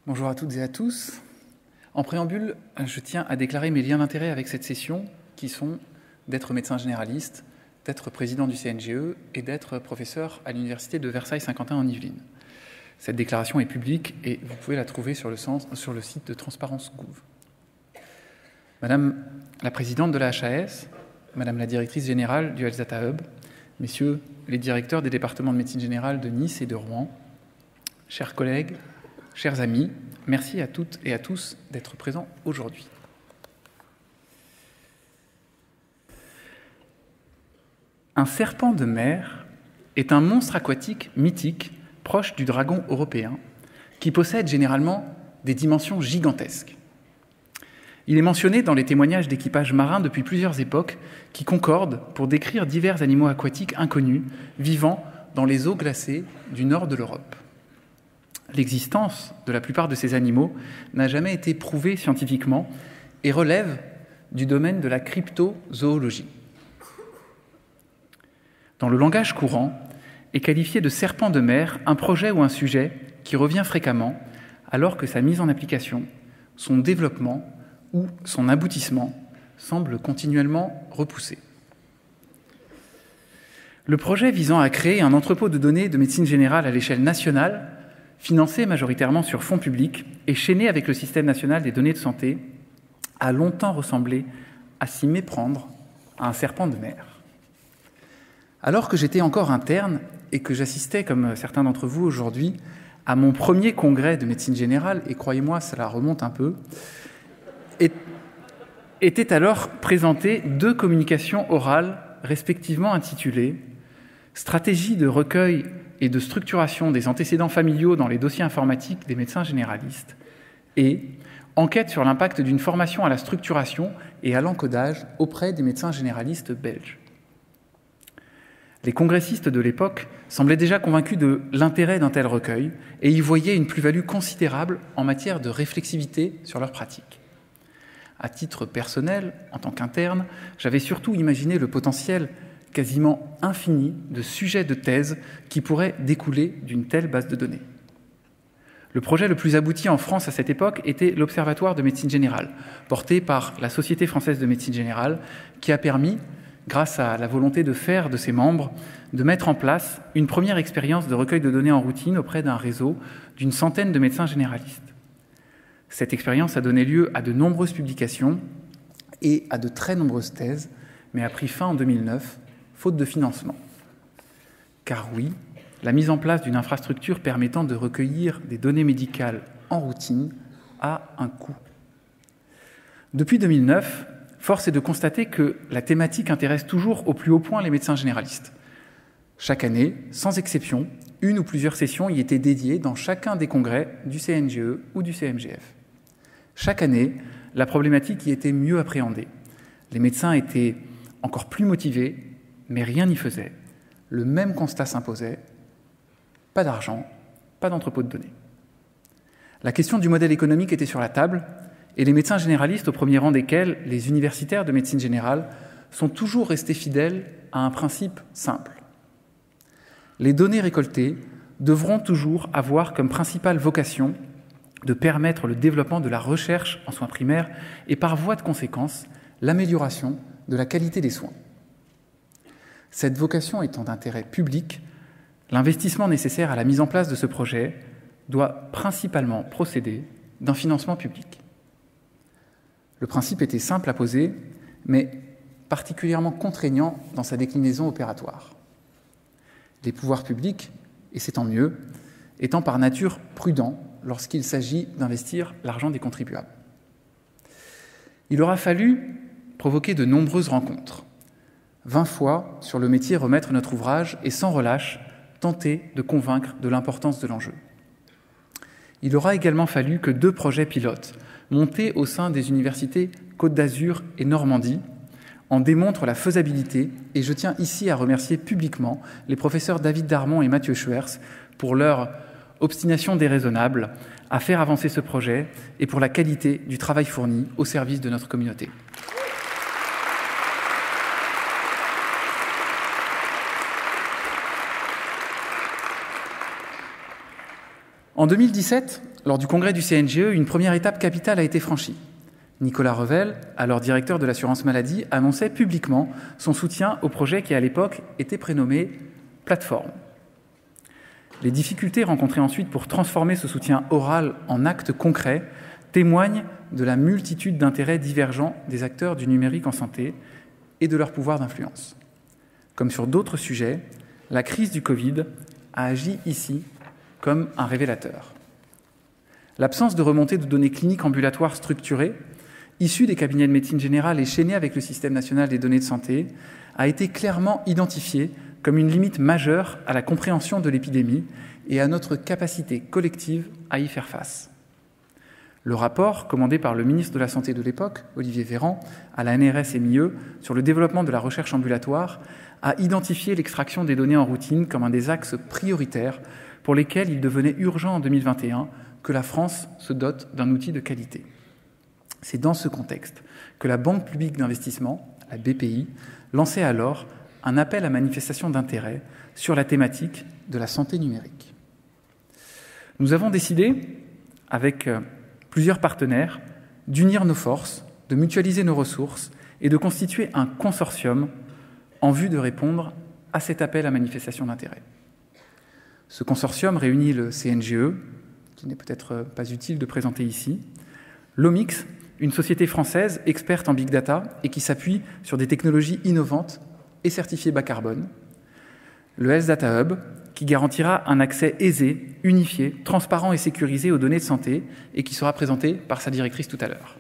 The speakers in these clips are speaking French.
Bonjour à toutes et à tous. En préambule, je tiens à déclarer mes liens d'intérêt avec cette session, qui sont d'être médecin généraliste, d'être président du CNGE et d'être professeur à l'université de Versailles-Saint-Quentin en Yvelines. Cette déclaration est publique et vous pouvez la trouver sur le site de Transparence Gouv. Madame la présidente de la HAS, Madame la directrice générale du Alzata Hub, Messieurs les directeurs des départements de médecine générale de Nice et de Rouen, chers collègues, chers amis, merci à toutes et à tous d'être présents aujourd'hui. Un serpent de mer est un monstre aquatique mythique proche du dragon européen qui possède généralement des dimensions gigantesques. Il est mentionné dans les témoignages d'équipages marins depuis plusieurs époques qui concordent pour décrire divers animaux aquatiques inconnus vivant dans les eaux glacées du nord de l'Europe. L'existence de la plupart de ces animaux n'a jamais été prouvée scientifiquement et relève du domaine de la cryptozoologie. Dans le langage courant, est qualifié de serpent de mer un projet ou un sujet qui revient fréquemment alors que sa mise en application, son développement ou son aboutissement semble continuellement repoussé. Le projet visant à créer un entrepôt de données de médecine générale à l'échelle nationale, financé majoritairement sur fonds publics et chaîné avec le système national des données de santé, a longtemps ressemblé à s'y méprendre à un serpent de mer. Alors que j'étais encore interne et que j'assistais, comme certains d'entre vous aujourd'hui, à mon premier congrès de médecine générale, et croyez-moi, cela remonte un peu, étaient alors présentées deux communications orales respectivement intitulées « Stratégie de recueil et de structuration des antécédents familiaux dans les dossiers informatiques des médecins généralistes » et « Enquête sur l'impact d'une formation à la structuration et à l'encodage auprès des médecins généralistes belges ». Les congressistes de l'époque semblaient déjà convaincus de l'intérêt d'un tel recueil et y voyaient une plus-value considérable en matière de réflexivité sur leur pratique. À titre personnel, en tant qu'interne, j'avais surtout imaginé le potentiel quasiment infini de sujets de thèse qui pourraient découler d'une telle base de données. Le projet le plus abouti en France à cette époque était l'Observatoire de médecine générale, porté par la Société française de médecine générale, qui a permis, grâce à la volonté de faire de ses membres, de mettre en place une première expérience de recueil de données en routine auprès d'un réseau d'une centaine de médecins généralistes. Cette expérience a donné lieu à de nombreuses publications et à de très nombreuses thèses, mais a pris fin en 2009, faute de financement. Car oui, la mise en place d'une infrastructure permettant de recueillir des données médicales en routine a un coût. Depuis 2009, force est de constater que la thématique intéresse toujours au plus haut point les médecins généralistes. Chaque année, sans exception, une ou plusieurs sessions y étaient dédiées dans chacun des congrès du CNGE ou du CMGF. Chaque année, la problématique y était mieux appréhendée. Les médecins étaient encore plus motivés, mais rien n'y faisait. Le même constat s'imposait, pas d'argent, pas d'entrepôt de données. La question du modèle économique était sur la table, et les médecins généralistes, au premier rang desquels les universitaires de médecine générale, sont toujours restés fidèles à un principe simple. Les données récoltées devront toujours avoir comme principale vocation de permettre le développement de la recherche en soins primaires et par voie de conséquence, l'amélioration de la qualité des soins. Cette vocation étant d'intérêt public, l'investissement nécessaire à la mise en place de ce projet doit principalement procéder d'un financement public. Le principe était simple à poser, mais particulièrement contraignant dans sa déclinaison opératoire. Les pouvoirs publics, et c'est tant mieux, étant par nature prudents lorsqu'il s'agit d'investir l'argent des contribuables. Il aura fallu provoquer de nombreuses rencontres, 20 fois sur le métier remettre notre ouvrage et sans relâche tenter de convaincre de l'importance de l'enjeu. Il aura également fallu que 2 projets pilotes, montés au sein des universités Côte d'Azur et Normandie, en démontrent la faisabilité, et je tiens ici à remercier publiquement les professeurs David Darmon et Mathieu Schwerz pour leur obstination déraisonnable à faire avancer ce projet et pour la qualité du travail fourni au service de notre communauté. En 2017, lors du congrès du CNGE, une première étape capitale a été franchie. Nicolas Revel, alors directeur de l'assurance maladie, annonçait publiquement son soutien au projet qui, à l'époque, était prénommé Plateforme. Les difficultés rencontrées ensuite pour transformer ce soutien oral en actes concrets témoignent de la multitude d'intérêts divergents des acteurs du numérique en santé et de leur pouvoir d'influence. Comme sur d'autres sujets, la crise du Covid a agi ici comme un révélateur. L'absence de remontée de données cliniques ambulatoires structurées, issues des cabinets de médecine générale et chaînées avec le système national des données de santé, a été clairement identifiée comme une limite majeure à la compréhension de l'épidémie et à notre capacité collective à y faire face. Le rapport, commandé par le ministre de la Santé de l'époque, Olivier Véran, à la NRS et MIE, sur le développement de la recherche ambulatoire, a identifié l'extraction des données en routine comme un des axes prioritaires pour lesquels il devenait urgent en 2021 que la France se dote d'un outil de qualité. C'est dans ce contexte que la Banque publique d'investissement, la BPI, lançait alors un appel à manifestation d'intérêt sur la thématique de la santé numérique. Nous avons décidé, avec plusieurs partenaires, d'unir nos forces, de mutualiser nos ressources et de constituer un consortium en vue de répondre à cet appel à manifestation d'intérêt. Ce consortium réunit le CNGE, qui n'est peut-être pas utile de présenter ici, l'Omix, une société française experte en big data et qui s'appuie sur des technologies innovantes et certifiées bas carbone, le Health Data Hub, qui garantira un accès aisé, unifié, transparent et sécurisé aux données de santé et qui sera présenté par sa directrice tout à l'heure.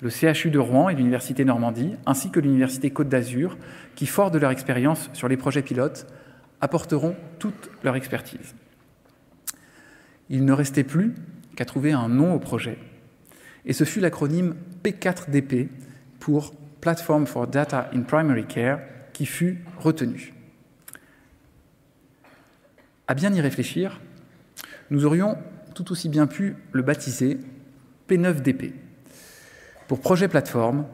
Le CHU de Rouen et l'Université Normandie, ainsi que l'Université Côte d'Azur, qui, forts de leur expérience sur les projets pilotes, apporteront toute leur expertise. Il ne restait plus qu'à trouver un nom au projet, et ce fut l'acronyme P4DP pour Platform for Data in Primary Care qui fut retenu. À bien y réfléchir, nous aurions tout aussi bien pu le baptiser P9DP. Pour projet plateforme,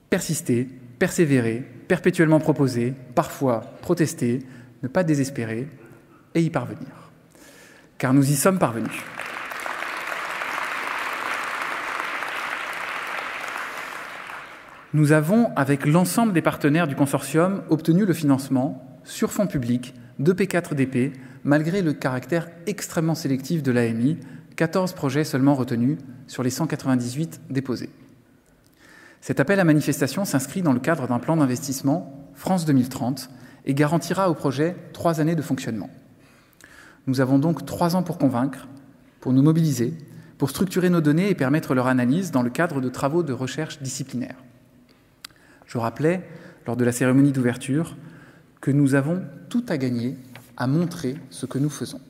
persister, persévérer, perpétuellement proposer, parfois protester, ne pas désespérer et y parvenir. Car nous y sommes parvenus. Nous avons, avec l'ensemble des partenaires du consortium, obtenu le financement, sur fonds publics, de P4DP, malgré le caractère extrêmement sélectif de l'AMI, 14 projets seulement retenus sur les 198 déposés. Cet appel à manifestation s'inscrit dans le cadre d'un plan d'investissement France 2030 et garantira au projet 3 années de fonctionnement. Nous avons donc 3 ans pour convaincre, pour nous mobiliser, pour structurer nos données et permettre leur analyse dans le cadre de travaux de recherche disciplinaires. Je rappelais, lors de la cérémonie d'ouverture, que nous avons tout à gagner à montrer ce que nous faisons.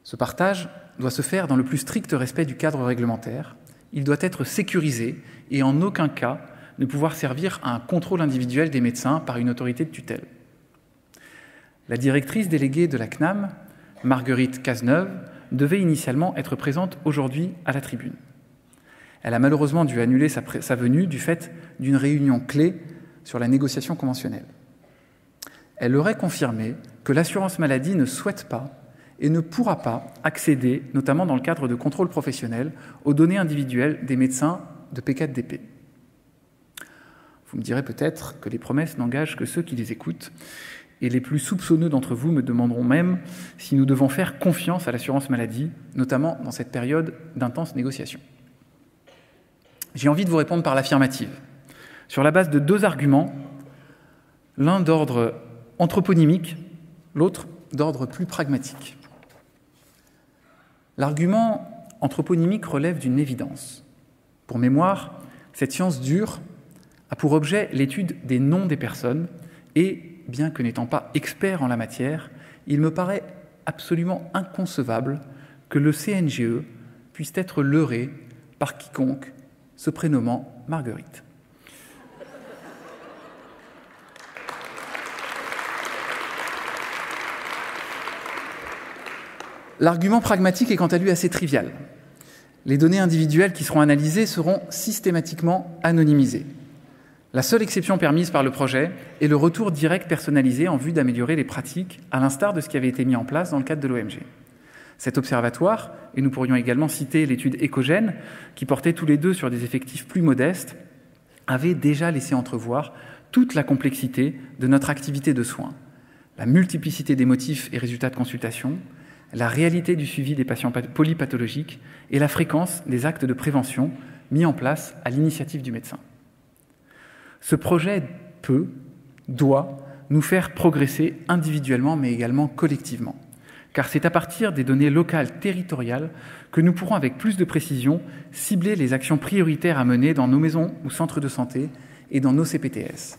Ce partage doit se faire dans le plus strict respect du cadre réglementaire. Il doit être sécurisé et en aucun cas ne pouvoir servir à un contrôle individuel des médecins par une autorité de tutelle. La directrice déléguée de la CNAM, Marguerite Cazeneuve, devait initialement être présente aujourd'hui à la tribune. Elle a malheureusement dû annuler sa venue du fait d'une réunion clé sur la négociation conventionnelle. Elle aurait confirmé que l'assurance maladie ne souhaite pas et ne pourra pas accéder, notamment dans le cadre de contrôle professionnel, aux données individuelles des médecins de P4DP. Vous me direz peut-être que les promesses n'engagent que ceux qui les écoutent, et les plus soupçonneux d'entre vous me demanderont même si nous devons faire confiance à l'assurance maladie, notamment dans cette période d'intenses négociations. J'ai envie de vous répondre par l'affirmative, sur la base de 2 arguments, l'un d'ordre anthroponymique, l'autre d'ordre plus pragmatique. L'argument anthroponymique relève d'une évidence. Pour mémoire, cette science dure a pour objet l'étude des noms des personnes et, bien que n'étant pas expert en la matière, il me paraît absolument inconcevable que le CNGE puisse être leurré par quiconque se prénommant Marguerite. L'argument pragmatique est quant à lui assez trivial. Les données individuelles qui seront analysées seront systématiquement anonymisées. La seule exception permise par le projet est le retour direct personnalisé en vue d'améliorer les pratiques, à l'instar de ce qui avait été mis en place dans le cadre de l'OMG. Cet observatoire, et nous pourrions également citer l'étude Écogène, qui portait tous les deux sur des effectifs plus modestes, avait déjà laissé entrevoir toute la complexité de notre activité de soins, la multiplicité des motifs et résultats de consultation, la réalité du suivi des patients polypathologiques et la fréquence des actes de prévention mis en place à l'initiative du médecin. Ce projet doit nous faire progresser individuellement mais également collectivement, car c'est à partir des données locales territoriales que nous pourrons avec plus de précision cibler les actions prioritaires à mener dans nos maisons ou centres de santé et dans nos CPTS.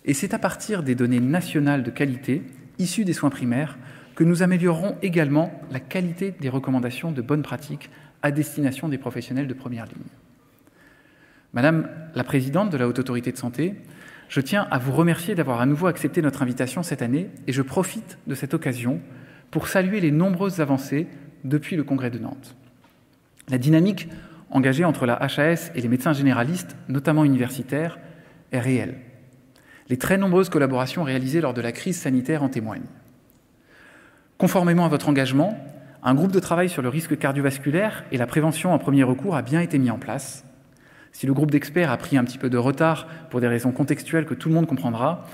Et c'est à partir des données nationales de qualité issues des soins primaires que nous améliorerons également la qualité des recommandations de bonnes pratiques à destination des professionnels de première ligne. Madame la Présidente de la Haute Autorité de Santé, je tiens à vous remercier d'avoir à nouveau accepté notre invitation cette année et je profite de cette occasion pour saluer les nombreuses avancées depuis le Congrès de Nantes. La dynamique engagée entre la HAS et les médecins généralistes, notamment universitaires, est réelle. Les très nombreuses collaborations réalisées lors de la crise sanitaire en témoignent. Conformément à votre engagement, un groupe de travail sur le risque cardiovasculaire et la prévention en premier recours a bien été mis en place. Si le groupe d'experts a pris un petit peu de retard pour des raisons contextuelles que tout le monde comprendra,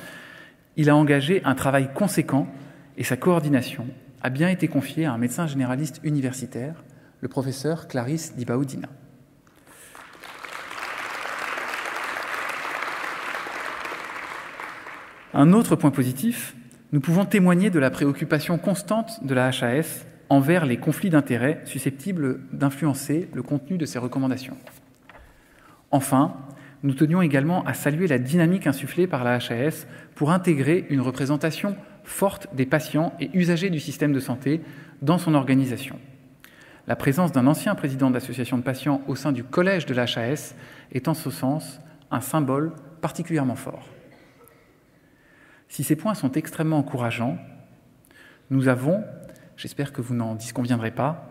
il a engagé un travail conséquent et sa coordination a bien été confiée à un médecin généraliste universitaire, le professeur Clarisse Dibaoudina. Un autre point positif, nous pouvons témoigner de la préoccupation constante de la HAS envers les conflits d'intérêts susceptibles d'influencer le contenu de ces recommandations. Enfin, nous tenions également à saluer la dynamique insufflée par la HAS pour intégrer une représentation forte des patients et usagers du système de santé dans son organisation. La présence d'un ancien président d'association de patients au sein du collège de la HAS est en ce sens un symbole particulièrement fort. Si ces points sont extrêmement encourageants, nous avons, j'espère que vous n'en disconviendrez pas,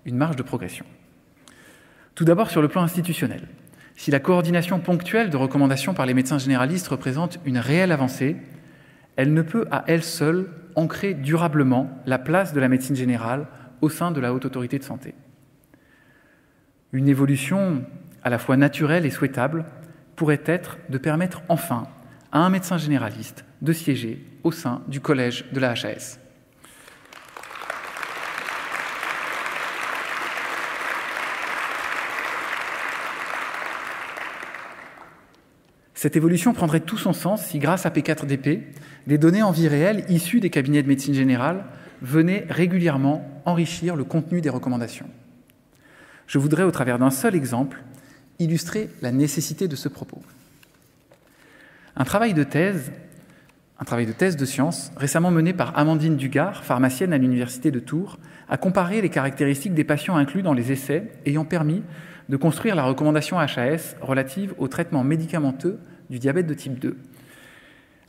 une marge de progression. Tout d'abord sur le plan institutionnel. Si la coordination ponctuelle de recommandations par les médecins généralistes représente une réelle avancée, elle ne peut à elle seule ancrer durablement la place de la médecine générale au sein de la Haute Autorité de Santé. Une évolution à la fois naturelle et souhaitable pourrait être de permettre enfin à un médecin généraliste de siéger au sein du collège de la HAS. Cette évolution prendrait tout son sens si, grâce à P4DP, des données en vie réelle issues des cabinets de médecine générale venaient régulièrement enrichir le contenu des recommandations. Je voudrais, au travers d'un seul exemple, illustrer la nécessité de ce propos. Un travail de thèse de science, récemment mené par Amandine Dugard, pharmacienne à l'Université de Tours, a comparé les caractéristiques des patients inclus dans les essais ayant permis de construire la recommandation HAS relative au traitement médicamenteux du diabète de type 2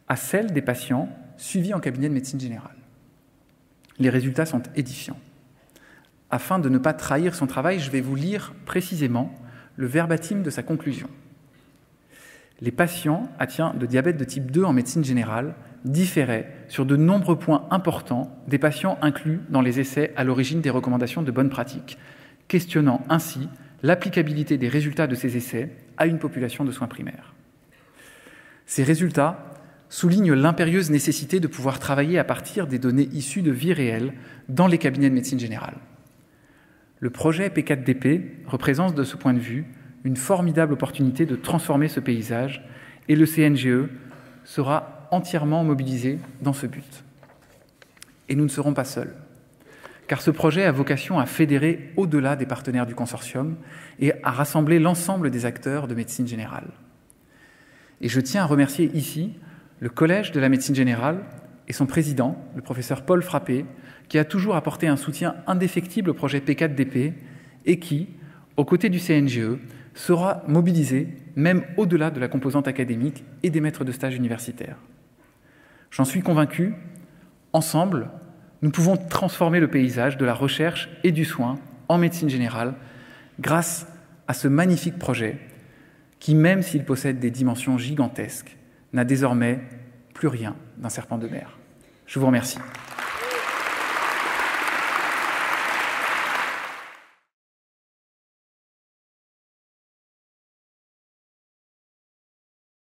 à celle des patients suivis en cabinet de médecine générale. Les résultats sont édifiants. Afin de ne pas trahir son travail, je vais vous lire précisément le verbatim de sa conclusion. Les patients atteints de diabète de type 2 en médecine générale différaient sur de nombreux points importants des patients inclus dans les essais à l'origine des recommandations de bonnes pratiques, questionnant ainsi l'applicabilité des résultats de ces essais à une population de soins primaires. Ces résultats soulignent l'impérieuse nécessité de pouvoir travailler à partir des données issues de vie réelle dans les cabinets de médecine générale. Le projet P4DP représente de ce point de vue une formidable opportunité de transformer ce paysage et le CNGE sera entièrement mobilisé dans ce but. Et nous ne serons pas seuls, car ce projet a vocation à fédérer au-delà des partenaires du consortium et à rassembler l'ensemble des acteurs de médecine générale. Et je tiens à remercier ici le Collège de la médecine générale et son président, le professeur Paul Frappé, qui a toujours apporté un soutien indéfectible au projet P4DP et qui, aux côtés du CNGE, sera mobilisé même au-delà de la composante académique et des maîtres de stage universitaires. J'en suis convaincu, ensemble, nous pouvons transformer le paysage de la recherche et du soin en médecine générale grâce à ce magnifique projet qui, même s'il possède des dimensions gigantesques, n'a désormais plus rien d'un serpent de mer. Je vous remercie.